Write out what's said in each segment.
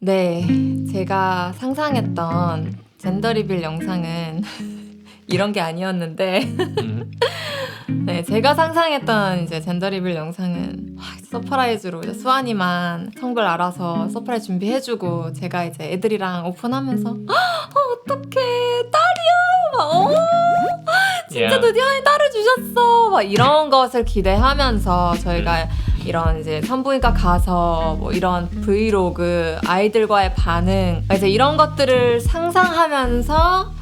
네, 제가 상상했던 젠더 리빌 영상은 이런 게 아니었는데 네, 제가 상상했던 이제 젠더 리빌 영상은 서프라이즈로 이제 수아니만 성별 알아서 서프라이즈 준비해주고 제가 이제 애들이랑 오픈하면서 어떡해 딸이야 막 진짜 드디어 딸을 주셨어 막 이런 것을 기대하면서 저희가 이런 이제 산부인과 가서 뭐 이런 브이로그 아이들과의 반응 이제 이런 것들을 상상하면서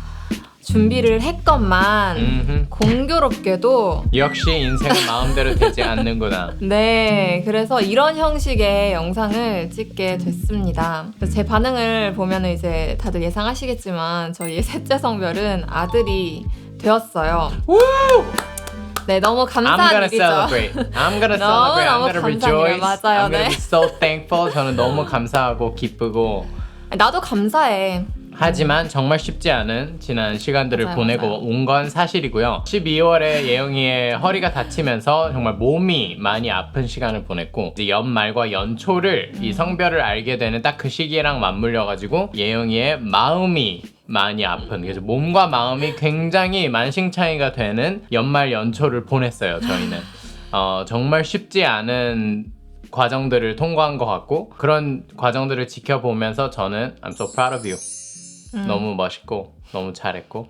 준비를 했건만 공교롭게도 역시 인생은 마음대로 되지 않는구나. 네, 그래서 이런 형식의 영상을 찍게 됐습니다. 제 반응을 보면은 이제 다들 예상하시겠지만 저희의 셋째 성별은 아들이 되었어요. 네, 너무 I'm 감사한 gonna 일이죠. celebrate. I'm gonna celebrate. I'm 너무 gonna 감사해요. rejoice. 맞아요, I'm gonna 네. be so thankful. 저는 너무 감사하고 기쁘고 나도 감사해. 하지만 정말 쉽지 않은 지난 시간들을 맞아요, 보내고 맞아요. 온 건 사실이고요. 12월에 예영이의 허리가 다치면서 정말 몸이 많이 아픈 시간을 보냈고 이제 연말과 연초를 이 성별을 알게 되는 딱 그 시기랑 맞물려가지고 예영이의 마음이 많이 아픈 그래서 몸과 마음이 굉장히 만신창이가 되는 연말 연초를 보냈어요. 저희는 정말 쉽지 않은 과정들을 통과한 것 같고 그런 과정들을 지켜보면서 저는 I'm so proud of you. 너무 멋있고 너무 잘했고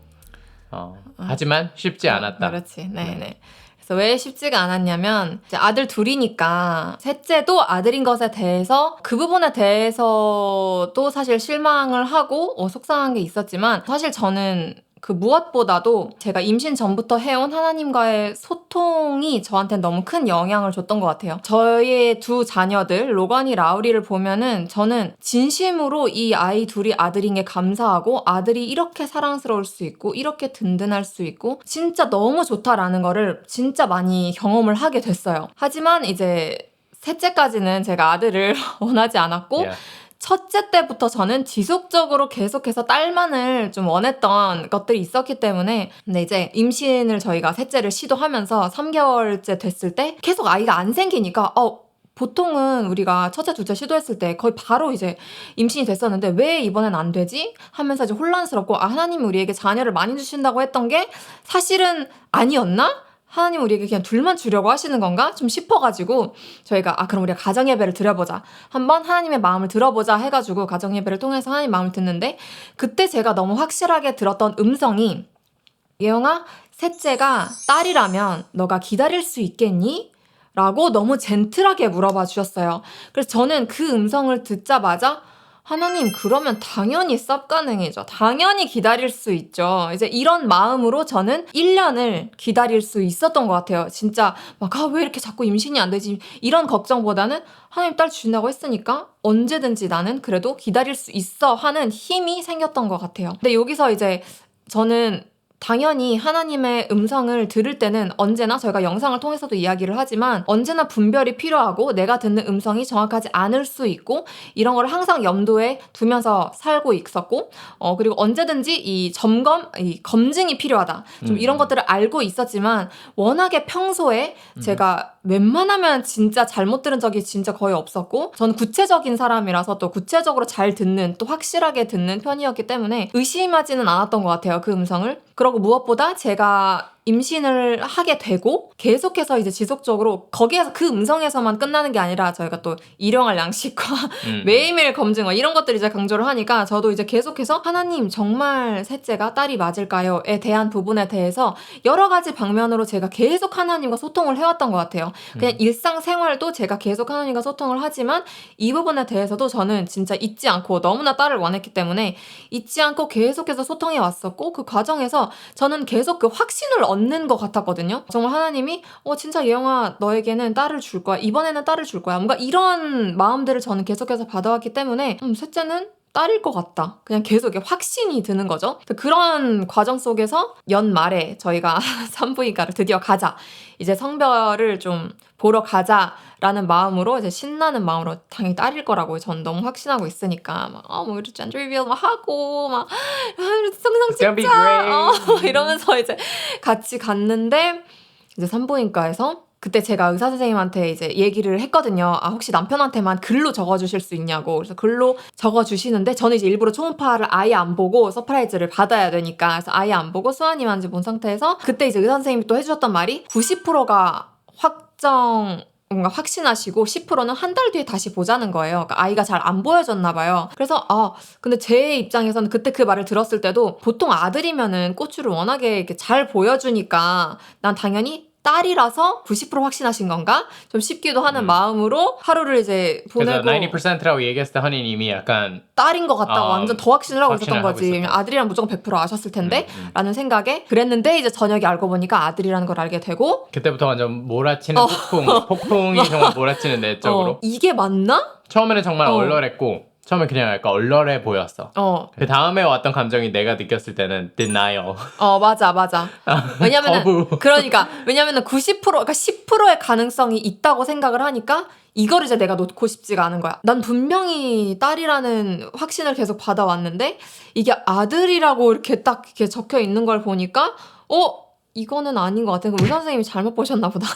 하지만 쉽지 않았다. 그렇지. 네네. 그래서 왜 쉽지가 않았냐면 이제 아들 둘이니까 셋째도 아들인 것에 대해서 그 부분에 대해서도 사실 실망을 하고 속상한 게 있었지만 사실 저는 그 무엇보다도 제가 임신 전부터 해온 하나님과의 소통이 저한테 너무 큰 영향을 줬던 것 같아요. 저의 두 자녀들 로건이 라우리를 보면은 저는 진심으로 이 아이 둘이 아들인 게 감사하고 아들이 이렇게 사랑스러울 수 있고 이렇게 든든할 수 있고 진짜 너무 좋다라는 거를 진짜 많이 경험을 하게 됐어요. 하지만 이제 셋째까지는 제가 아들을 원하지 않았고 Yeah. 첫째 때부터 저는 지속적으로 계속해서 딸만을 좀 원했던 것들이 있었기 때문에 근데 이제 임신을 저희가 셋째를 시도하면서 3개월째 됐을 때 계속 아이가 안 생기니까 보통은 우리가 첫째, 둘째 시도했을 때 거의 바로 이제 임신이 됐었는데 왜 이번엔 안 되지? 하면서 이제 혼란스럽고 하나님이 우리에게 자녀를 많이 주신다고 했던 게 사실은 아니었나? 하나님 우리에게 그냥 둘만 주려고 하시는 건가? 좀 싶어가지고 저희가 그럼 우리가 가정예배를 드려보자. 한번 하나님의 마음을 들어보자 해가지고 가정예배를 통해서 하나님 마음을 듣는데 그때 제가 너무 확실하게 들었던 음성이 예영아, 셋째가 딸이라면 너가 기다릴 수 있겠니? 라고 너무 젠틀하게 물어봐 주셨어요. 그래서 저는 그 음성을 듣자마자 하나님 그러면 당연히 쌉 가능이죠. 당연히 기다릴 수 있죠. 이제 이런 마음으로 저는 1년을 기다릴 수 있었던 것 같아요. 진짜 막 왜 이렇게 자꾸 임신이 안 되지 이런 걱정보다는 하나님 딸 주신다고 했으니까 언제든지 나는 그래도 기다릴 수 있어 하는 힘이 생겼던 것 같아요. 근데 여기서 이제 저는 당연히 하나님의 음성을 들을 때는 언제나 저희가 영상을 통해서도 이야기를 하지만 언제나 분별이 필요하고 내가 듣는 음성이 정확하지 않을 수 있고 이런 걸 항상 염두에 두면서 살고 있었고 그리고 언제든지 이 검증이 필요하다. 좀 이런 것들을 알고 있었지만 워낙에 평소에 제가 웬만하면 진짜 잘못 들은 적이 진짜 거의 없었고 저는 구체적인 사람이라서 또 구체적으로 잘 듣는 또 확실하게 듣는 편이었기 때문에 의심하지는 않았던 것 같아요. 그 음성을. 그리고 무엇보다 제가 임신을 하게 되고 계속해서 이제 지속적으로 거기에서 그 음성에서만 끝나는 게 아니라 저희가 또 일용할 양식과 매일매일 검증과 이런 것들 이제 강조를 하니까 저도 이제 계속해서 하나님 정말 셋째가 딸이 맞을까요?에 대한 부분에 대해서 여러 가지 방면으로 제가 계속 하나님과 소통을 해왔던 것 같아요. 그냥 일상생활도 제가 계속 하나님과 소통을 하지만 이 부분에 대해서도 저는 진짜 잊지 않고 너무나 딸을 원했기 때문에 잊지 않고 계속해서 소통해 왔었고 그 과정에서 저는 계속 그 확신을 얻는 것 같았거든요. 정말 하나님이 진짜 예영아 너에게는 딸을 줄 거야. 이번에는 딸을 줄 거야. 뭔가 이런 마음들을 저는 계속해서 받아왔기 때문에 셋째는 딸일 것 같다. 그냥 계속 확신이 드는 거죠. 그런 과정 속에서 연말에 저희가 산부인과를 드디어 가자. 이제 성별을 좀 보러 가자라는 마음으로 이제 신나는 마음으로 당연히 딸일 거라고 전 너무 확신하고 있으니까 뭐 이렇게 젠더 리빌 막 하고 막 성상 It's gonna be 찍자 great. 이러면서 이제 같이 갔는데 이제 산부인과에서 그때 제가 의사 선생님한테 이제 얘기를 했거든요. 아, 혹시 남편한테만 글로 적어주실 수 있냐고. 그래서 글로 적어주시는데 저는 이제 일부러 초음파를 아예 안 보고 서프라이즈를 받아야 되니까 그래서 아예 안 보고 수아님한테 본 상태에서 그때 이제 의사 선생님이 또 해주셨던 말이 90%가 뭔가 확신하시고 10%는 한 달 뒤에 다시 보자는 거예요. 그러니까 아이가 잘 안 보여졌나 봐요. 그래서 근데 제 입장에서는 그때 그 말을 들었을 때도 보통 아들이면은 꼬추를 워낙에 이렇게 잘 보여주니까 난 당연히 딸이라서 90% 확신하신 건가? 좀 싶기도 하는 마음으로 하루를 이제 그래서 보내고 90%라고 얘기했을 때 허니는 이미 약간 딸인 것 같다고 완전 더 확신을 하고 있었던 확신을 하고 거지. 있었던 아들이랑 무조건 100% 아셨을 텐데 라는 생각에 그랬는데 이제 저녁에 알고 보니까 아들이라는 걸 알게 되고 그때부터 완전 몰아치는 폭풍이 정말 몰아치는 내적으로 이게 맞나? 처음에는 정말 얼얼했고 처음에 그냥 약간 얼얼해 보였어. 그 다음에 왔던 감정이 내가 느꼈을 때는 denial. 맞아. 왜냐면은 거부. 왜냐면은 90% 그러니까 10%의 가능성이 있다고 생각을 하니까 이거를 이제 내가 놓고 싶지가 않은 거야. 난 분명히 딸이라는 확신을 계속 받아왔는데 이게 아들이라고 이렇게 딱 이렇게 적혀 있는 걸 보니까 이거는 아닌 것 같아. 그럼 의사 선생님이 잘못 보셨나 보다.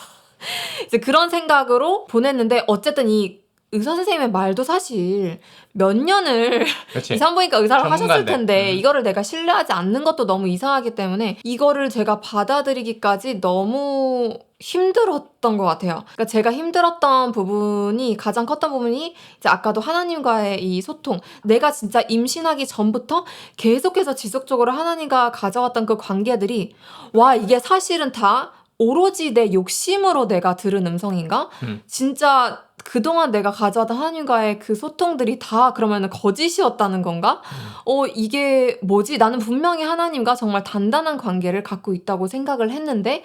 이제 그런 생각으로 보냈는데 어쨌든 이 의사 선생님의 말도 사실 몇 년을 그렇지. 이 산부인과 의사를 전문가인데. 하셨을 텐데 이거를 내가 신뢰하지 않는 것도 너무 이상하기 때문에 이거를 제가 받아들이기까지 너무 힘들었던 것 같아요. 그러니까 제가 힘들었던 부분이 가장 컸던 부분이 이제 아까도 하나님과의 이 소통. 내가 진짜 임신하기 전부터 계속해서 지속적으로 하나님과 가져왔던 그 관계들이 와 이게 사실은 다 오로지 내 욕심으로 내가 들은 음성인가? 진짜 그동안 내가 가져왔던 하나님과의 그 소통들이 다 그러면 거짓이었다는 건가? 이게 뭐지? 나는 분명히 하나님과 정말 단단한 관계를 갖고 있다고 생각을 했는데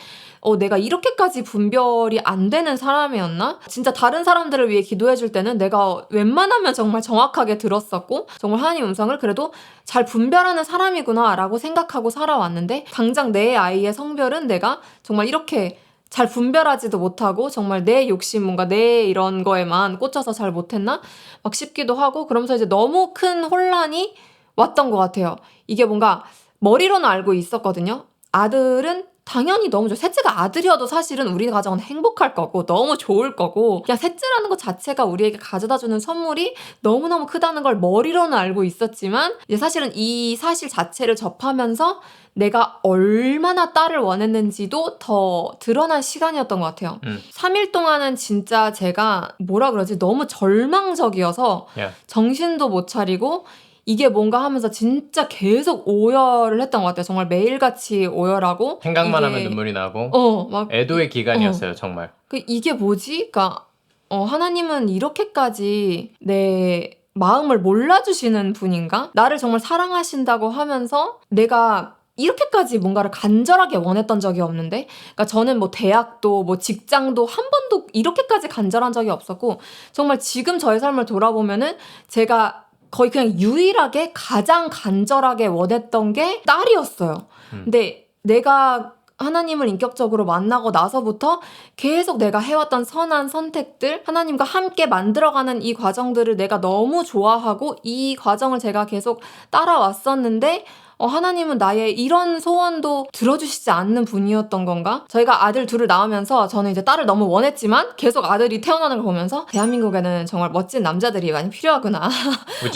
내가 이렇게까지 분별이 안 되는 사람이었나? 진짜 다른 사람들을 위해 기도해 줄 때는 내가 웬만하면 정말 정확하게 들었었고 정말 하나님 음성을 그래도 잘 분별하는 사람이구나 라고 생각하고 살아왔는데 당장 내 아이의 성별은 내가 정말 이렇게 잘 분별하지도 못하고 정말 내 욕심 뭔가 내 이런 거에만 꽂혀서 잘 못했나? 막 싶기도 하고 그러면서 이제 너무 큰 혼란이 왔던 것 같아요. 이게 뭔가 머리로는 알고 있었거든요. 아들은 당연히 너무 좋아. 셋째가 아들이어도 사실은 우리 가정은 행복할 거고 너무 좋을 거고 그냥 셋째라는 것 자체가 우리에게 가져다주는 선물이 너무너무 크다는 걸 머리로는 알고 있었지만 이제 사실은 이 사실 자체를 접하면서 내가 얼마나 딸을 원했는지도 더 드러난 시간이었던 것 같아요. 3일 동안은 진짜 제가 뭐라 그러지? 너무 절망적이어서 정신도 못 차리고 이게 뭔가 하면서 진짜 계속 오열을 했던 것 같아요. 정말 매일같이 오열하고 생각만 하면 눈물이 나고 막 애도의 기간이었어요. 정말. 이게 뭐지? 그러니까 하나님은 이렇게까지 내 마음을 몰라주시는 분인가? 나를 정말 사랑하신다고 하면서 내가 이렇게까지 뭔가를 간절하게 원했던 적이 없는데 그러니까 저는 뭐 대학도 뭐 직장도 한 번도 이렇게까지 간절한 적이 없었고 정말 지금 저의 삶을 돌아보면은 제가 거의 그냥 유일하게 가장 간절하게 원했던 게 딸이었어요. 근데 내가 하나님을 인격적으로 만나고 나서부터 계속 내가 해왔던 선한 선택들, 하나님과 함께 만들어가는 이 과정들을 내가 너무 좋아하고 이 과정을 제가 계속 따라왔었는데 하나님은 나의 이런 소원도 들어주시지 않는 분이었던 건가? 저희가 아들 둘을 낳으면서 저는 이제 딸을 너무 원했지만 계속 아들이 태어나는 걸 보면서 대한민국에는 정말 멋진 남자들이 많이 필요하구나.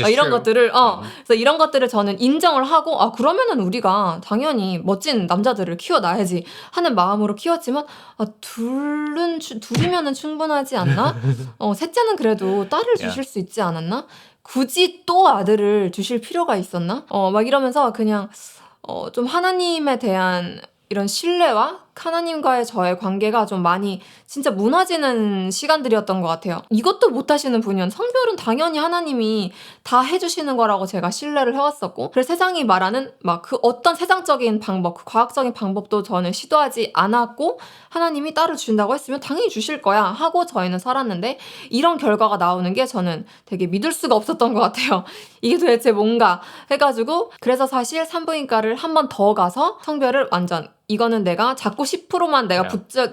이런 것들을 그래서 이런 것들을 저는 인정을 하고 그러면은 우리가 당연히 멋진 남자들을 키워놔야지 하는 마음으로 키웠지만 둘이면은 충분하지 않나? 셋째는 그래도 딸을 주실 수 있지 않았나? 굳이 또 아들을 주실 필요가 있었나? 막 이러면서 그냥 좀 하나님에 대한 이런 신뢰와 하나님과의 저의 관계가 좀 많이 진짜 무너지는 시간들이었던 것 같아요. 이것도 못하시는 분이면 성별은 당연히 하나님이 다 해주시는 거라고 제가 신뢰를 해왔었고 그래서 세상이 말하는 막 그 어떤 세상적인 방법, 그 과학적인 방법도 저는 시도하지 않았고 하나님이 딸을 준다고 했으면 당연히 주실 거야 하고 저희는 살았는데 이런 결과가 나오는 게 저는 되게 믿을 수가 없었던 것 같아요. 이게 도대체 뭔가 해가지고 그래서 사실 산부인과를 한 번 더 가서 성별을 완전 이거는 내가 자꾸 10%만 내가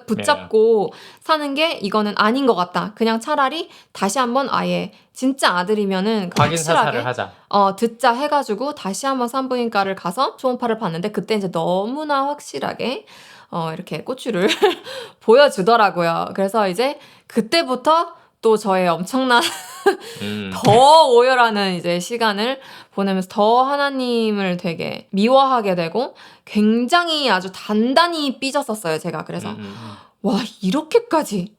붙잡고 사는 게 이거는 아닌 것 같다. 그냥 차라리 다시 한번 아예 진짜 아들이면은 확인 사살을 하자. 듣자 해가지고 다시 한번 산부인과를 가서 초음파를 봤는데 그때 이제 너무나 확실하게 이렇게 고추를 보여주더라고요. 그래서 이제 그때부터 또 저의 엄청난 더 오열하는 이제 시간을 보내면서 더 하나님을 되게 미워하게 되고 굉장히 아주 단단히 삐졌었어요, 제가. 그래서 와, 이렇게까지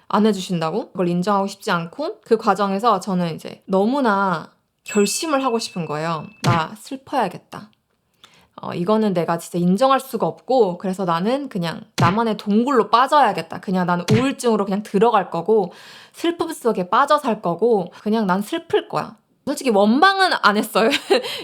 안 해주신다고? 그걸 인정하고 싶지 않고 그 과정에서 저는 이제 너무나 결심을 하고 싶은 거예요. 나 슬퍼야겠다. 이거는 내가 진짜 인정할 수가 없고 그래서 나는 그냥 나만의 동굴로 빠져야겠다. 그냥 나는 우울증으로 그냥 들어갈 거고 슬픔 속에 빠져 살 거고 그냥 난 슬플 거야. 솔직히 원망은 안 했어요.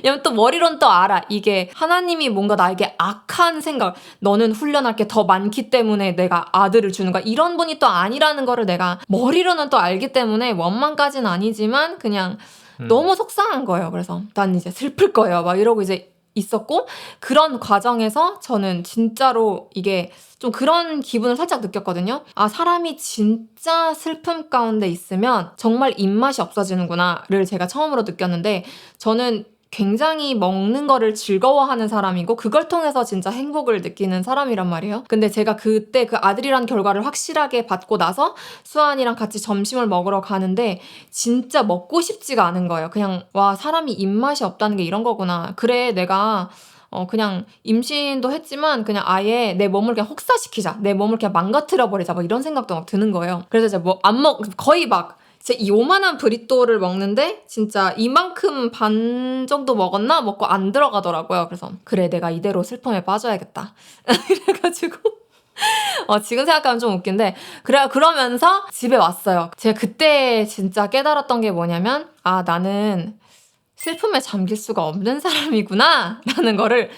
왜냐면 또 머리론 또 알아. 이게 하나님이 뭔가 나에게 악한 생각, 너는 훈련할 게 더 많기 때문에 내가 아들을 주는 거야. 이런 분이 또 아니라는 거를 내가 머리로는 또 알기 때문에 원망까지는 아니지만 그냥 너무 속상한 거예요. 그래서 난 이제 슬플 거예요. 막 이러고 이제 있었고 그런 과정에서 저는 진짜로 이게 좀 그런 기분을 살짝 느꼈거든요. 아, 사람이 진짜 슬픔 가운데 있으면 정말 입맛이 없어지는구나를 제가 처음으로 느꼈는데 저는 굉장히 먹는 거를 즐거워하는 사람이고 그걸 통해서 진짜 행복을 느끼는 사람이란 말이에요. 근데 제가 그때 그 아들이란 결과를 확실하게 받고 나서 수아언니랑 같이 점심을 먹으러 가는데 진짜 먹고 싶지가 않은 거예요. 그냥 와, 사람이 입맛이 없다는 게 이런 거구나. 그래, 내가 그냥 임신도 했지만 그냥 아예 내 몸을 그냥 혹사시키자. 내 몸을 그냥 망가뜨려 버리자. 막 이런 생각도 막 드는 거예요. 그래서 이제 뭐 거의 막 진짜 요만한 브리또를 먹는데 진짜 이만큼 반 정도 먹었나? 먹고 안 들어가더라고요. 그래서 그래, 내가 이대로 슬픔에 빠져야겠다. 이래가지고 지금 생각하면 좀 웃긴데 그러면서 집에 왔어요. 제가 그때 진짜 깨달았던 게 뭐냐면 아, 나는 슬픔에 잠길 수가 없는 사람이구나 라는 거를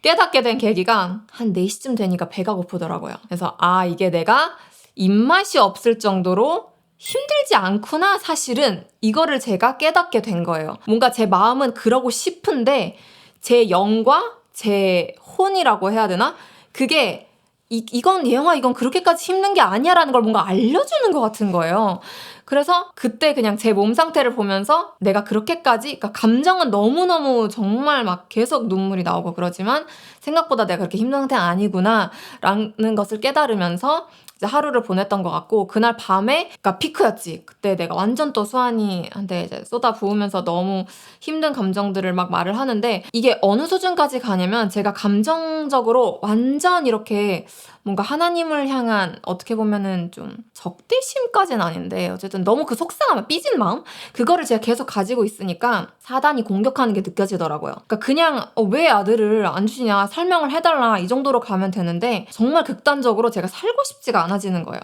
깨닫게 된 계기가 한 4시쯤 되니까 배가 고프더라고요. 그래서 아, 이게 내가 입맛이 없을 정도로 힘들지 않구나. 사실은 이거를 제가 깨닫게 된 거예요. 뭔가 제 마음은 그러고 싶은데 제 영과 제 혼이라고 해야 되나? 그게 이건 예영아, 이건 그렇게까지 힘든 게 아니야 라는 걸 뭔가 알려주는 것 같은 거예요. 그래서 그때 그냥 제 몸 상태를 보면서 내가 그렇게까지, 그러니까 감정은 너무너무 정말 막 계속 눈물이 나오고 그러지만 생각보다 내가 그렇게 힘든 상태가 아니구나 라는 것을 깨달으면서 이제 하루를 보냈던 것 같고 그날 밤에 그러니까 피크였지. 그때 내가 완전 또 수아언니한테 이제 쏟아 부으면서 너무 힘든 감정들을 막 말을 하는데 이게 어느 수준까지 가냐면 제가 감정적으로 완전 이렇게 뭔가 하나님을 향한 어떻게 보면은 좀 적대심까지는 아닌데 어쨌든 너무 그 속상함, 삐진 마음? 그거를 제가 계속 가지고 있으니까 사단이 공격하는 게 느껴지더라고요. 그러니까 그냥 왜 아들을 안 주시냐, 설명을 해달라 이 정도로 가면 되는데 정말 극단적으로 제가 살고 싶지가 않아지는 거예요.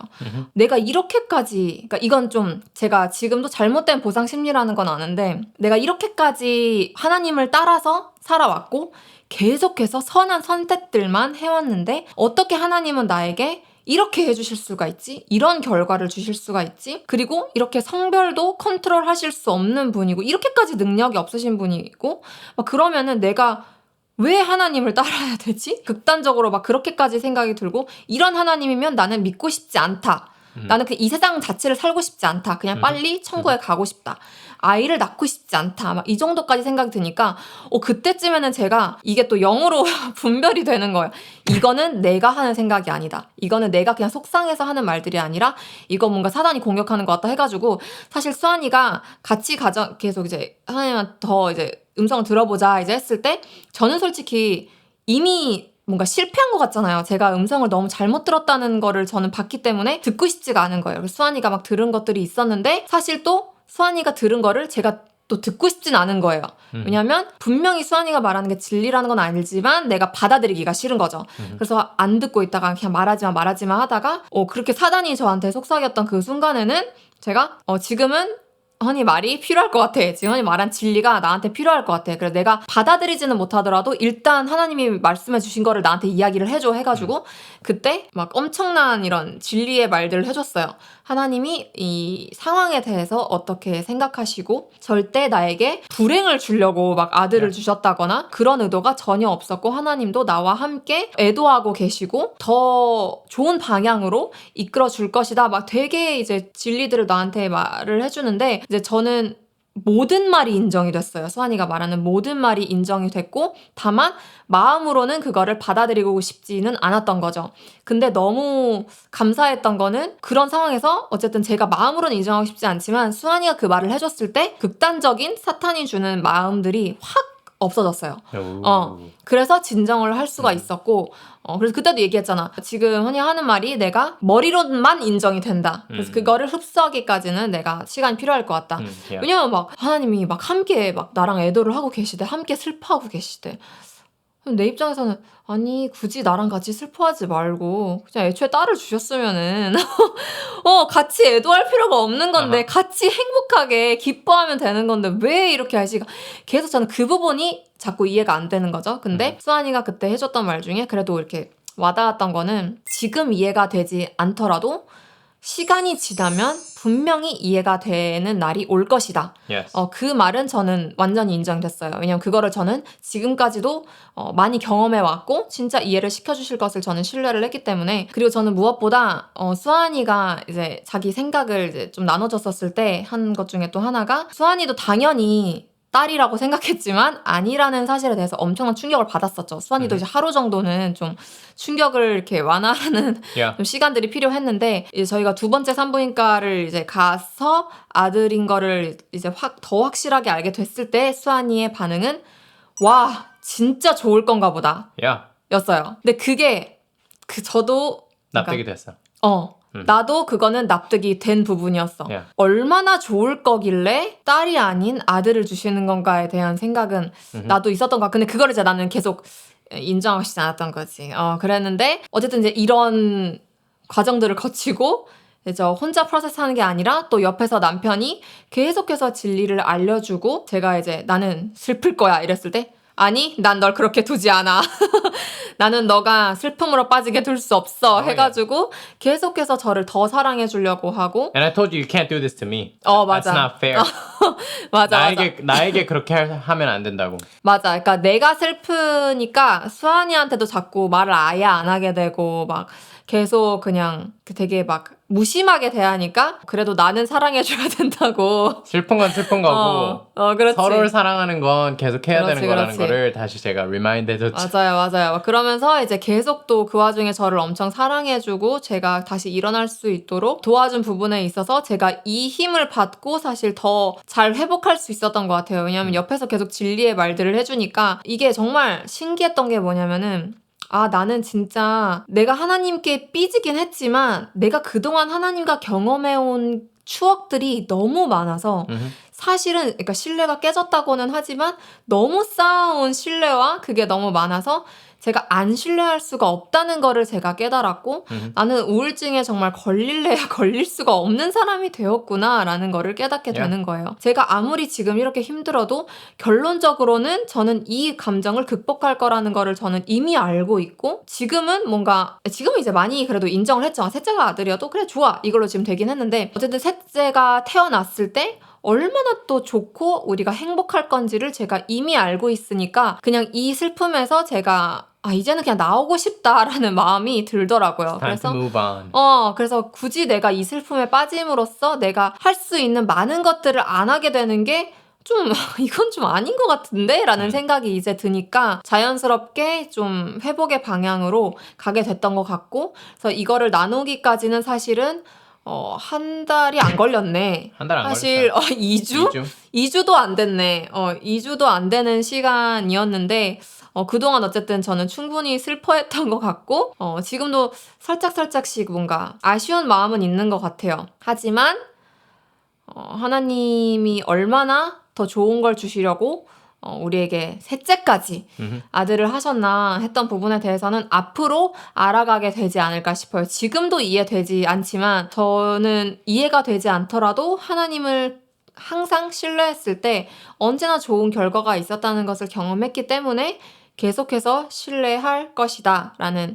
내가 이렇게까지, 그러니까 이건 좀 제가 지금도 잘못된 보상 심리라는 건 아는데 내가 이렇게까지 하나님을 따라서 살아왔고 계속해서 선한 선택들만 해왔는데 어떻게 하나님은 나에게 이렇게 해주실 수가 있지? 이런 결과를 주실 수가 있지? 그리고 이렇게 성별도 컨트롤 하실 수 없는 분이고 이렇게까지 능력이 없으신 분이고 막 그러면은 내가 왜 하나님을 따라야 되지? 극단적으로 막 그렇게까지 생각이 들고 이런 하나님이면 나는 믿고 싶지 않다. 나는 이 세상 자체를 살고 싶지 않다. 그냥 빨리 천국에 가고 싶다. 아이를 낳고 싶지 않다. 막 이 정도까지 생각이 드니까 그때쯤에는 제가 이게 또 영으로 분별이 되는 거예요. 이거는 내가 하는 생각이 아니다. 이거는 내가 그냥 속상해서 하는 말들이 아니라 이거 뭔가 사단이 공격하는 것 같다 해가지고 사실 수아언니가 같이 계속 이제 하나님한테 더 이제 음성을 들어보자 이제 했을 때 저는 솔직히 이미 뭔가 실패한 것 같잖아요. 제가 음성을 너무 잘못 들었다는 거를 저는 봤기 때문에 듣고 싶지가 않은 거예요. 그래서 수아언니가 막 들은 것들이 있었는데 사실 또 수아언니가 들은 거를 제가 또 듣고 싶진 않은 거예요. 왜냐면 분명히 수아언니가 말하는 게 진리라는 건 알지만 내가 받아들이기가 싫은 거죠. 그래서 안 듣고 있다가 그냥 말하지마 하다가 그렇게 사단이 저한테 속삭였던 그 순간에는 제가 지금은 허니 말이 필요할 것 같아. 지금 허니 말한 진리가 나한테 필요할 것 같아. 그래서 내가 받아들이지는 못하더라도 일단 하나님이 말씀해 주신 거를 나한테 이야기를 해줘 해가지고 그때 막 엄청난 이런 진리의 말들을 해줬어요. 하나님이 이 상황에 대해서 어떻게 생각하시고 절대 나에게 불행을 주려고 막 아들을 주셨다거나 그런 의도가 전혀 없었고 하나님도 나와 함께 애도하고 계시고 더 좋은 방향으로 이끌어 줄 것이다. 막 되게 이제 진리들을 나한테 말을 해주는데 이제 저는 모든 말이 인정이 됐어요. 수환이가 말하는 모든 말이 인정이 됐고 다만 마음으로는 그거를 받아들이고 싶지는 않았던 거죠. 근데 너무 감사했던 거는 그런 상황에서 어쨌든 제가 마음으로는 인정하고 싶지 않지만 수환이가 그 말을 해줬을 때 극단적인 사탄이 주는 마음들이 확 없어졌어요. 그래서 진정을 할 수가 있었고 그래서 그때도 얘기했잖아. 지금 흔히 하는 말이 내가 머리로만 인정이 된다. 그래서 그거를 흡수하기까지는 내가 시간이 필요할 것 같다. yeah. 왜냐면 막 하나님이 막 함께 막 나랑 애도를 하고 계시대. 함께 슬퍼하고 계시대. 그럼 내 입장에서는 아니 굳이 나랑 같이 슬퍼하지 말고 그냥 애초에 딸을 주셨으면은 같이 애도할 필요가 없는 건데 같이 행복하게 기뻐하면 되는 건데 왜 이렇게 하시가 계속 저는 그 부분이 자꾸 이해가 안 되는 거죠. 근데 수환이가 그때 해줬던 말 중에 그래도 이렇게 와닿았던 거는 지금 이해가 되지 않더라도 시간이 지나면 분명히 이해가 되는 날이 올 것이다. Yes. 그 말은 저는 완전히 인정됐어요. 왜냐면 그거를 저는 지금까지도 많이 경험해 왔고 진짜 이해를 시켜주실 것을 저는 신뢰를 했기 때문에 그리고 저는 무엇보다 수환이가 이제 자기 생각을 이제 좀 나눠줬었을 때 한 것 중에 또 하나가 수환이도 당연히 딸이라고 생각했지만 아니라는 사실에 대해서 엄청난 충격을 받았었죠. 수환이도 이제 하루 정도는 좀 충격을 이렇게 완화하는 Yeah. 좀 시간들이 필요했는데 이제 저희가 두 번째 산부인과를 이제 가서 아들인 거를 이제 더 확실하게 알게 됐을 때 수환이의 반응은 와 진짜 좋을 건가 보다 Yeah. 였어요. 근데 그게 저도 납득이 됐어. 나도 그거는 납득이 된 부분이었어. Yeah. 얼마나 좋을 거길래 딸이 아닌 아들을 주시는 건가에 대한 생각은 나도 있었던 거야. 근데 그거를 이제 나는 계속 인정하고 싶지 않았던 거지. 그랬는데 어쨌든 이제 이런 과정들을 거치고 이제 혼자 프로세스하는 게 아니라 또 옆에서 남편이 계속해서 진리를 알려주고 제가 이제 나는 슬플 거야 이랬을 때 아니 난 널 그렇게 두지 않아. 나는 너가 슬픔으로 빠지게 둘 수 없어 해가지고 계속해서 저를 더 사랑해 주려고 하고 And I told you can't do this to me. 맞아. That's not fair. 맞아. 나에게 그렇게 하면 안 된다고. 맞아. 그러니까 내가 슬프니까 수환이한테도 자꾸 말을 아예 안 하게 되고 막 계속 그냥 되게 막 무심하게 대하니까 그래도 나는 사랑해줘야 된다고. 슬픈 건 슬픈 거고 그렇지. 서로를 사랑하는 건 계속 해야 그렇지, 되는 거라는 그렇지. 거를 다시 제가 리마인드 해줬죠. 맞아요. 그러면서 이제 계속 또 그 와중에 저를 엄청 사랑해주고 제가 다시 일어날 수 있도록 도와준 부분에 있어서 제가 이 힘을 받고 사실 더 잘 회복할 수 있었던 것 같아요. 왜냐면 옆에서 계속 진리의 말들을 해주니까 이게 정말 신기했던 게 뭐냐면은 나는 진짜 내가 하나님께 삐지긴 했지만 내가 그동안 하나님과 경험해온 추억들이 너무 많아서 사실은 그러니까 신뢰가 깨졌다고는 하지만 너무 쌓아온 신뢰와 그게 너무 많아서 제가 안 신뢰할 수가 없다는 거를 제가 깨달았고 나는 우울증에 정말 걸릴래야 걸릴 수가 없는 사람이 되었구나라는 거를 깨닫게 되는 거예요. 제가 아무리 지금 이렇게 힘들어도 결론적으로는 저는 이 감정을 극복할 거라는 거를 저는 이미 알고 있고 지금은 이제 많이 그래도 인정을 했죠. 셋째가 아들이어도 그래 좋아 이걸로 지금 되긴 했는데 어쨌든 셋째가 태어났을 때 얼마나 또 좋고 우리가 행복할 건지를 제가 이미 알고 있으니까 그냥 이 슬픔에서 제가 이제는 그냥 나오고 싶다라는 마음이 들더라고요. Time to move on. 그래서 굳이 내가 이 슬픔에 빠짐으로써 내가 할 수 있는 많은 것들을 안 하게 되는 게 좀 이건 좀 아닌 것 같은데? 라는 생각이 이제 드니까 자연스럽게 좀 회복의 방향으로 가게 됐던 것 같고 그래서 이거를 나누기까지는 사실은 한 달이 안 걸렸네. 한 달 안 사실 걸렸어요. 2주? 2주도 안 됐네. 2주도 안 되는 시간이었는데 그동안 어쨌든 저는 충분히 슬퍼했던 것 같고 지금도 살짝씩 뭔가 아쉬운 마음은 있는 것 같아요. 하지만 하나님이 얼마나 더 좋은 걸 주시려고 우리에게 셋째까지 아들을 하셨나 했던 부분에 대해서는 앞으로 알아가게 되지 않을까 싶어요. 지금도 이해되지 않지만 저는 이해가 되지 않더라도 하나님을 항상 신뢰했을 때 언제나 좋은 결과가 있었다는 것을 경험했기 때문에 계속해서 신뢰할 것이다 라는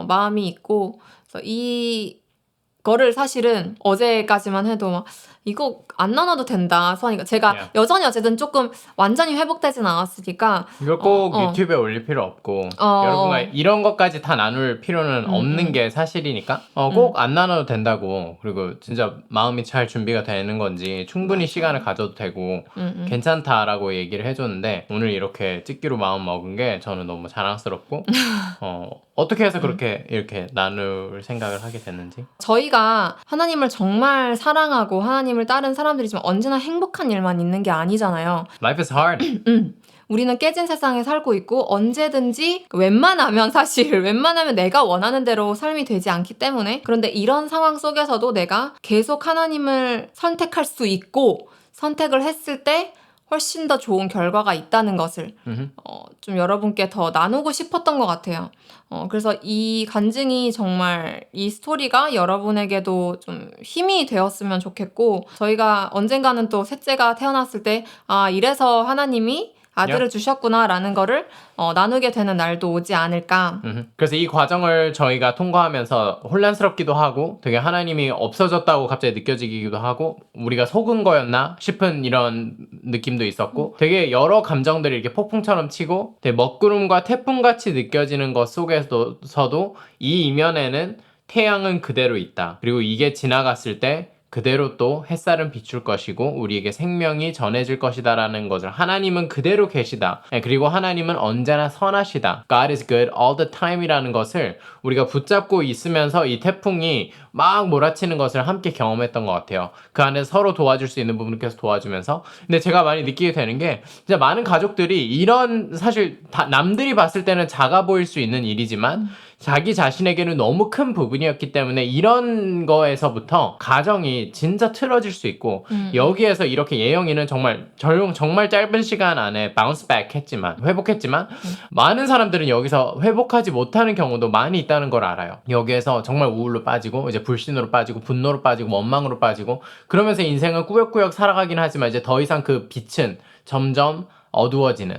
마음이 있고 그래서 이거를 사실은 어제까지만 해도 막 이거 안 나눠도 된다. 서하니까 제가 Yeah. 여전히 어쨌든 조금 완전히 회복되진 않았으니까 이걸 꼭 어. 유튜브에 올릴 필요 없고 어. 여러분과 이런 것까지 다 나눌 필요는 없는 게 사실이니까 꼭 안 나눠도 된다고. 그리고 진짜 마음이 잘 준비가 되는 건지 충분히 시간을 가져도 되고 괜찮다라고 얘기를 해줬는데 오늘 이렇게 찍기로 마음 먹은 게 저는 너무 자랑스럽고 어떻게 해서 그렇게 이렇게 나눌 생각을 하게 됐는지. 저희가 하나님을 정말 사랑하고 하나님을 따른 사람들이지만 언제나 행복한 일만 있는 게 아니잖아요. Life is hard. 우리는 깨진 세상에 살고 있고 언제든지 웬만하면 사실 웬만하면 내가 원하는 대로 삶이 되지 않기 때문에 그런데 이런 상황 속에서도 내가 계속 하나님을 선택할 수 있고 선택을 했을 때 훨씬 더 좋은 결과가 있다는 것을 좀 여러분께 더 나누고 싶었던 것 같아요. 그래서 이 간증이 정말 이 스토리가 여러분에게도 좀 힘이 되었으면 좋겠고 저희가 언젠가는 또 셋째가 태어났을 때 아 이래서 하나님이 아들을 주셨구나라는 거를 나누게 되는 날도 오지 않을까. 그래서 이 과정을 저희가 통과하면서 혼란스럽기도 하고 되게 하나님이 없어졌다고 갑자기 느껴지기도 하고 우리가 속은 거였나 싶은 이런 느낌도 있었고 되게 여러 감정들이 이렇게 폭풍처럼 치고 되게 먹구름과 태풍같이 느껴지는 것 속에서도 이 이면에는 태양은 그대로 있다. 그리고 이게 지나갔을 때 그대로 또 햇살은 비출 것이고 우리에게 생명이 전해질 것이다 라는 것을 하나님은 그대로 계시다. 그리고 하나님은 언제나 선하시다. God is good all the time 이라는 것을 우리가 붙잡고 있으면서 이 태풍이 막 몰아치는 것을 함께 경험했던 것 같아요. 그 안에 서로 도와줄 수 있는 부분을 계속 도와주면서 근데 제가 많이 느끼게 되는 게 진짜 많은 가족들이 이런 사실 다 남들이 봤을 때는 작아 보일 수 있는 일이지만 자기 자신에게는 너무 큰 부분이었기 때문에 이런 거에서부터 가정이 진짜 틀어질 수 있고 여기에서 이렇게 예영이는 정말 짧은 시간 안에 바운스 백 했지만 회복했지만 많은 사람들은 여기서 회복하지 못하는 경우도 많이 있다는 걸 알아요. 여기에서 정말 우울로 빠지고 이제 불신으로 빠지고 분노로 빠지고 원망으로 빠지고 그러면서 인생은 꾸역꾸역 살아가긴 하지만 이제 더 이상 그 빛은 점점 어두워지는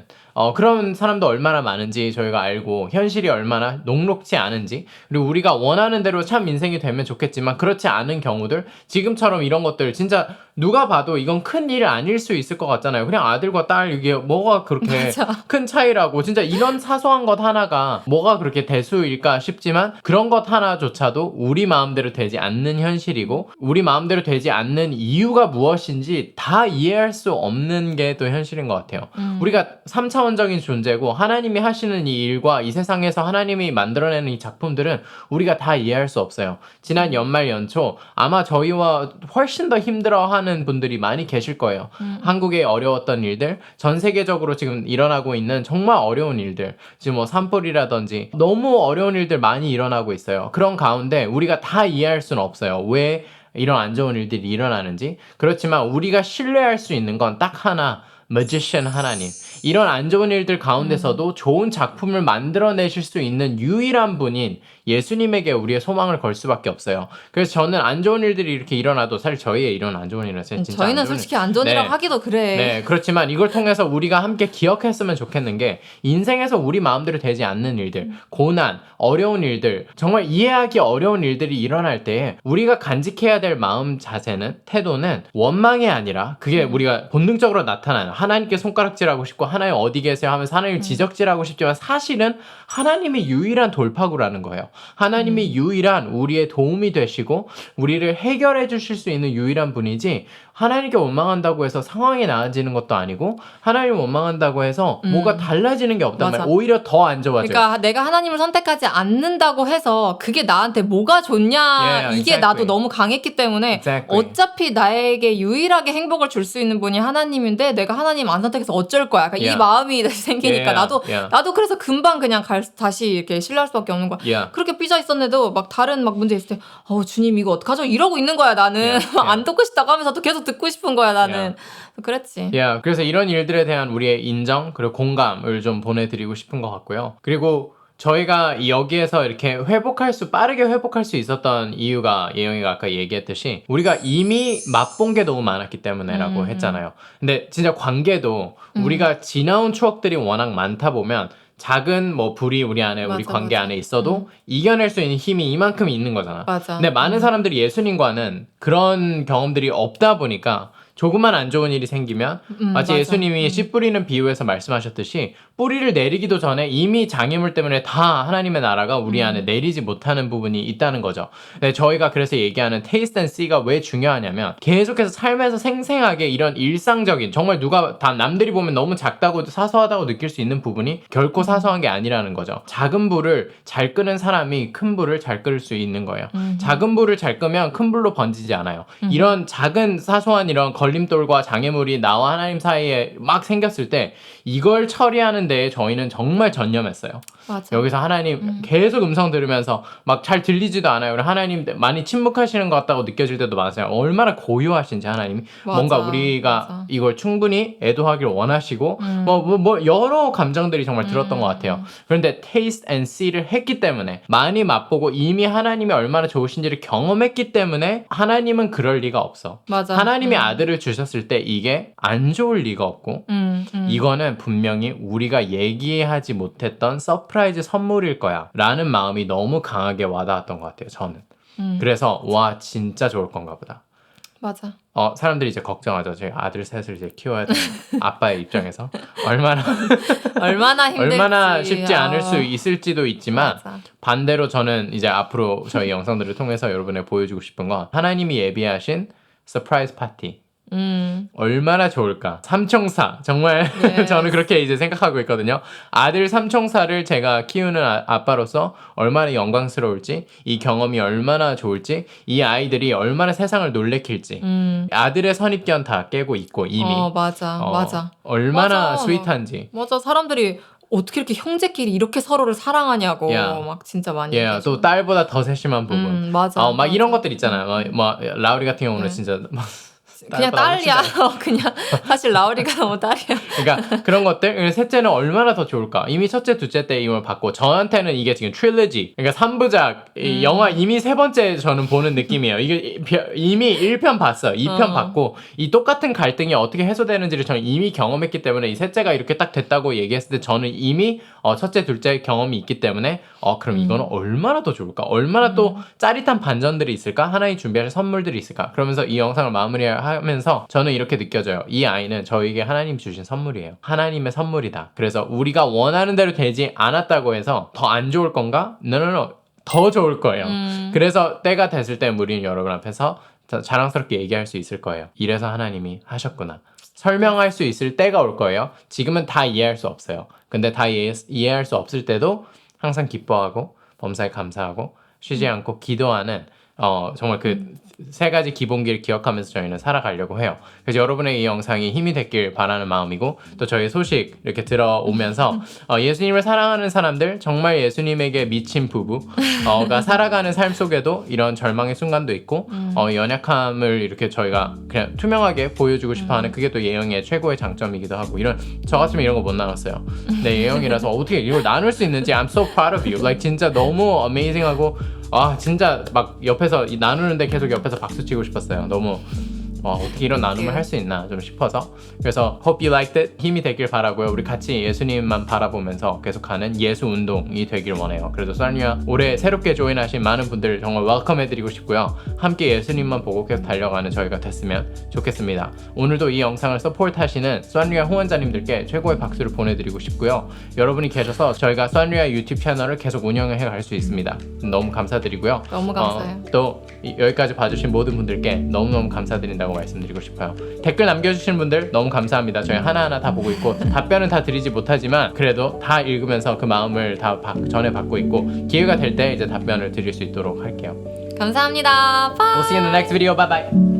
그런 사람도 얼마나 많은지 저희가 알고 현실이 얼마나 녹록지 않은지 그리고 우리가 원하는 대로 참 인생이 되면 좋겠지만 그렇지 않은 경우들 지금처럼 이런 것들 진짜 누가 봐도 이건 큰 일 아닐 수 있을 것 같잖아요. 그냥 아들과 딸 이게 뭐가 그렇게 맞아. 큰 차이라고 진짜 이런 사소한 것 하나가 뭐가 그렇게 대수일까 싶지만 그런 것 하나조차도 우리 마음대로 되지 않는 현실이고 우리 마음대로 되지 않는 이유가 무엇인지 다 이해할 수 없는 게 또 현실인 것 같아요. 우리가 3차원적인 존재고 하나님이 하시는 이 일과 이 세상에서 하나님이 만들어내는 이 작품들은 우리가 다 이해할 수 없어요. 지난 연말 연초 아마 저희와 훨씬 더 힘들어하는 분들이 많이 계실 거예요. 한국의 어려웠던 일들, 전 세계적으로 지금 일어나고 있는 정말 어려운 일들, 지금 뭐 산불이라든지 너무 어려운 일들 많이 일어나고 있어요. 그런 가운데 우리가 다 이해할 수는 없어요. 왜 이런 안 좋은 일들이 일어나는지. 그렇지만 우리가 신뢰할 수 있는 건 딱 하나, magician 하나님. 이런 안 좋은 일들 가운데서도 좋은 작품을 만들어내실 수 있는 유일한 분인 예수님에게 우리의 소망을 걸 수밖에 없어요. 그래서 저는 안 좋은 일들이 이렇게 일어나도 사실 저희의 이런 안 좋은 일은 진짜 저희는 솔직히 안 좋은 일이라고 하기도 그래. 네, 그렇지만 이걸 통해서 우리가 함께 기억했으면 좋겠는 게 인생에서 우리 마음대로 되지 않는 일들, 고난, 어려운 일들, 정말 이해하기 어려운 일들이 일어날 때 우리가 간직해야 될 마음 자세는 태도는 원망이 아니라 그게 우리가 본능적으로 나타나는 하나님께 손가락질하고 싶고 하나님 어디 계세요 하면서 하나님을 지적질하고 싶지만 사실은 하나님이 유일한 돌파구라는 거예요. 하나님이 유일한 우리의 도움이 되시고 우리를 해결해 주실 수 있는 유일한 분이지 하나님께 원망한다고 해서 상황이 나아지는 것도 아니고 하나님 원망한다고 해서 뭐가 달라지는 게 없단 말이에요. 오히려 더 안 좋아져요. 그러니까 내가 하나님을 선택하지 않는다고 해서 그게 나한테 뭐가 좋냐 이게 exactly. 나도 너무 강했기 때문에 Exactly. 어차피 나에게 유일하게 행복을 줄 수 있는 분이 하나님인데 내가 하나님 안 선택해서 어쩔 거야. 그러니까 이 마음이 생기니까 나도 그래서 금방 그냥 다시 이렇게 신뢰할 수밖에 없는 거야. 그렇게 삐져 있었는데도 막 다른 막 문제 있을 때 주님 이거 어떡하죠? 이러고 있는 거야 나는. 안 듣고 싶다고 하면서도 계속 듣고 싶은 거야 나는. 그랬지. 그래서 이런 일들에 대한 우리의 인정 그리고 공감을 좀 보내드리고 싶은 것 같고요. 그리고 저희가 여기에서 이렇게 빠르게 회복할 수 있었던 이유가 예영이가 아까 얘기했듯이 우리가 이미 맛본 게 너무 많았기 때문에라고 했잖아요. 근데 진짜 관계도 우리가 지나온 추억들이 워낙 많다 보면 작은 뭐 불이 우리 안에 우리 맞아, 관계 맞아. 안에 있어도 이겨낼 수 있는 힘이 이만큼 있는 거잖아. 맞아. 근데 많은 사람들이 예수님과는 그런 경험들이 없다 보니까 조그만 안 좋은 일이 생기면 마치 맞아. 예수님이 씨 뿌리는 비유에서 말씀하셨듯이 뿌리를 내리기도 전에 이미 장애물 때문에 다 하나님의 나라가 우리 안에 내리지 못하는 부분이 있다는 거죠. 네, 저희가 그래서 얘기하는 taste and see가 왜 중요하냐면 계속해서 삶에서 생생하게 이런 일상적인 정말 누가 다 남들이 보면 너무 작다고 사소하다고 느낄 수 있는 부분이 결코 사소한 게 아니라는 거죠. 작은 불을 잘 끄는 사람이 큰 불을 잘 끌 수 있는 거예요. 작은 불을 잘 끄면 큰 불로 번지지 않아요. 이런 작은 사소한 이런 걸림돌과 장애물이 나와 하나님 사이에 막 생겼을 때 이걸 처리하는 데에 저희는 정말 전념했어요. 맞아. 여기서 하나님 계속 음성 들으면서 막 잘 들리지도 않아요. 우리 하나님 많이 침묵하시는 것 같다고 느껴질 때도 많아요. 얼마나 고요하신지 하나님이 맞아. 뭔가 우리가 맞아. 이걸 충분히 애도하길 원하시고 뭐 여러 감정들이 정말 들었던 것 같아요. 그런데 taste and see를 했기 때문에 많이 맛보고 이미 하나님이 얼마나 좋으신지를 경험했기 때문에 하나님은 그럴 리가 없어. 맞아. 하나님이 아들을 주셨을 때 이게 안 좋을 리가 없고 이거는 분명히 우리가 얘기하지 못했던 서프라이즈 선물일 거야 라는 마음이 너무 강하게 와닿았던 것 같아요. 저는. 그래서 와 진짜 좋을 건가 보다. 맞아. 사람들이 이제 걱정하죠. 제 아들 셋을 이제 키워야 되는 아빠의 입장에서 얼마나 힘들지. 얼마나 쉽지 않을 수 있을지도 있지만 맞아. 반대로 저는 이제 앞으로 저희 영상들을 통해서 여러분에 보여주고 싶은 건 하나님이 예비하신 서프라이즈 파티. 얼마나 좋을까. 삼총사 정말 Yes. 저는 그렇게 이제 생각하고 있거든요. 아들 삼총사를 제가 키우는 아빠로서 얼마나 영광스러울지, 이 경험이 얼마나 좋을지, 이 아이들이 얼마나 세상을 놀래킬지, 아들의 선입견 다 깨고 있고 이미 맞아. 맞아. 얼마나 맞아. 스윗한지. 맞아. 사람들이 어떻게 이렇게 형제끼리 이렇게 서로를 사랑하냐고 야. 막 진짜 많이 예, 얘기하죠. 또 딸보다 더 세심한 부분. 맞아. 막 이런 맞아. 것들 있잖아요. 라우리 같은 경우는 네. 진짜 그냥 딸보다 훨씬 딸이야. 그냥 사실 라우리가 너무 딸이야. 그러니까 그런 것들 셋째는 얼마나 더 좋을까. 이미 첫째 둘째 때 이걸 받고 저한테는 이게 지금 트릴러지 그러니까 3부작 영화 이미 세 번째 저는 보는 느낌이에요. 이게 이미 1편 봤어 2편 봤고 이 똑같은 갈등이 어떻게 해소되는지를 저는 이미 경험했기 때문에 이 셋째가 이렇게 딱 됐다고 얘기했을 때 저는 이미 첫째 둘째 경험이 있기 때문에 그럼 이거는 얼마나 더 좋을까. 얼마나 또 짜릿한 반전들이 있을까. 하나님 준비하신 선물들이 있을까. 그러면서 이 영상을 마무리하면서 저는 이렇게 느껴져요. 이 아이는 저에게 하나님 주신 선물이에요. 하나님의 선물이다. 그래서 우리가 원하는 대로 되지 않았다고 해서 더 안 좋을 건가? No. 더 좋을 거예요. 그래서 때가 됐을 때 우리는 여러분 앞에서 자랑스럽게 얘기할 수 있을 거예요. 이래서 하나님이 하셨구나. 설명할 수 있을 때가 올 거예요. 지금은 다 이해할 수 없어요. 근데 다 이해할 수 없을 때도 항상 기뻐하고 범사에 감사하고 쉬지 않고 기도하는 정말 그 세 가지 기본기를 기억하면서 저희는 살아가려고 해요. 그래서 여러분의 이 영상이 힘이 됐길 바라는 마음이고 또 저희 소식 이렇게 들어오면서 예수님을 사랑하는 사람들 정말 예수님에게 미친 부부가 살아가는 삶 속에도 이런 절망의 순간도 있고 연약함을 이렇게 저희가 그냥 투명하게 보여주고 싶어하는 그게 또 예영이의 최고의 장점이기도 하고 저 같으면 이런 거 못 나눴어요. 내 예영이라서 어떻게 이걸 나눌 수 있는지 I'm so proud of you. Like 진짜 너무 amazing하고 진짜 막 옆에서 나누는데 계속 옆에서 박수 치고 싶었어요. 너무 어떻게 이런 나눔을 할 수 있나 좀 싶어서. 그래서 hope you liked it. 힘이 되길 바라고요. 우리 같이 예수님만 바라보면서 계속하는 예수 운동이 되길 원해요. 그래서 쏘니와 올해 새롭게 조인하신 많은 분들 정말 웰컴 해드리고 싶고요. 함께 예수님만 보고 계속 달려가는 저희가 됐으면 좋겠습니다. 오늘도 이 영상을 서포트하시는 쏘니와 후원자님들께 최고의 박수를 보내드리고 싶고요. 여러분이 계셔서 저희가 쏘니와 유튜브 채널을 계속 운영해 갈 수 있습니다. 너무 감사드리고요. 너무 감사해요. 또 여기까지 봐주신 모든 분들께 너무너무 감사드린다고 말씀드리고 싶어요. 댓글 남겨주시는 분들 너무 감사합니다. 저희 하나하나 다 보고 있고 답변은 다 드리지 못하지만 그래도 다 읽으면서 그 마음을 다 전해받고 있고 기회가 될 때 이제 답변을 드릴 수 있도록 할게요. 감사합니다. We'll see you in the next video. Bye bye.